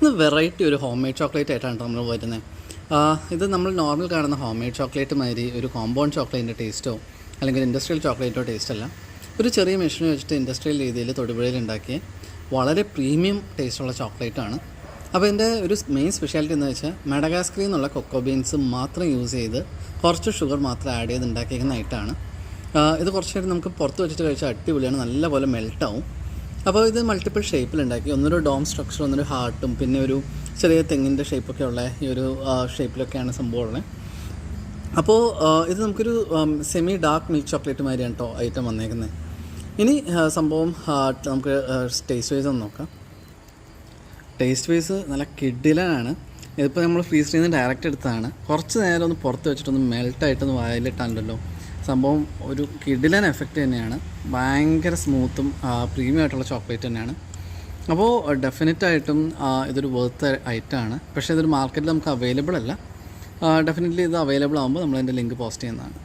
ഇന്ന് വെറൈറ്റി ഒരു home made chocolate ആയിട്ടാണ് നമ്മൾ വരുന്നത്. ഇത് നമ്മൾ നോർമൽ കാണുന്ന ഹോം മെയ്ഡ് ചോക്ലേറ്റ് മാതിരി ഒരു കോമ്പൗണ്ട് ചോക്ലേറ്റിൻ്റെ ടേസ്റ്റോ അല്ലെങ്കിൽ ഇൻഡസ്ട്രിയൽ ചോക്ലേറ്റോ ടേസ്റ്റ് അല്ല. ഒരു ചെറിയ മെഷീൻ വെച്ചിട്ട് ഇൻഡസ്ട്രിയൽ രീതിയിൽ തൊടുപുഴയിൽ ഉണ്ടാക്കിയ വളരെ പ്രീമിയം ടേസ്റ്റുള്ള ചോക്ലേറ്റാണ്. അപ്പോൾ ഇതിൻ്റെ ഒരു മെയിൻ സ്പെഷ്യാലിറ്റി എന്ന് വെച്ചാൽ മഡഗാസ്കറിൽ നിന്നുള്ള കൊക്കോ ബീൻസ് മാത്രം യൂസ് ചെയ്ത് കുറച്ച് ഷുഗർ മാത്രം ആഡ് ചെയ്ത് ഉണ്ടാക്കിയിരിക്കുന്ന ഐറ്റമാണ്. ഇത് കുറച്ച് നേരം നമുക്ക് പുറത്ത് വെച്ചിട്ട് കഴിച്ചാൽ അടിപൊളിയാണ്, നല്ലപോലെ മെൽട്ടാവും. അപ്പോൾ ഇത് മൾട്ടിപ്പിൾ ഷേപ്പിലുണ്ടാക്കി, ഒന്നൊരു ഡോം സ്ട്രക്ചർ, ഒന്നൊരു ഹാർട്ടും പിന്നെ ഒരു ചെറിയ തെങ്ങിൻ്റെ ഷേപ്പൊക്കെ ഉള്ള ഈ ഒരു ഷേപ്പിലൊക്കെയാണ് സംഭവം ഉള്ളത്. അപ്പോൾ ഇത് നമുക്കൊരു സെമി ഡാർക്ക് മിൽക്ക് ചോക്ലേറ്റ് മാതിരിയാണ് കേട്ടോ ഐറ്റം വന്നേക്കുന്നത്. ഇനി സംഭവം നമുക്ക് ടേസ്റ്റ് വൈസ് ഒന്ന് നോക്കാം. ടേസ്റ്റ് വൈസ് നല്ല കിഡിലാണ്. ഇതിപ്പോൾ നമ്മൾ ഫ്രീസറിൽ നിന്ന് ഡയറക്റ്റ് എടുത്തതാണ്. കുറച്ച് നേരം ഒന്ന് പുറത്ത് വെച്ചിട്ടൊന്ന് മെൽട്ടായിട്ടൊന്ന് വായിലിട്ടാണല്ലോ. സംഭവം ഒരു കിഡിലൻ എഫക്റ്റ് തന്നെയാണ്. ഭയങ്കര സ്മൂത്തും പ്രീമിയം ആയിട്ടുള്ള ചോക്ലേറ്റ് തന്നെയാണ്. അപ്പോൾ ഡെഫിനറ്റായിട്ടും ഇതൊരു വർത്ത് ഐറ്റമാണ്. പക്ഷേ ഇതൊരു മാർക്കറ്റിൽ നമുക്ക് അവൈലബിൾ അല്ല. ഡെഫിനറ്റ്ലി ഇത് അവൈലബിൾ ആകുമ്പോൾ നമ്മളതിൻ്റെ ലിങ്ക് പോസ്റ്റ് ചെയ്യുന്നതാണ്.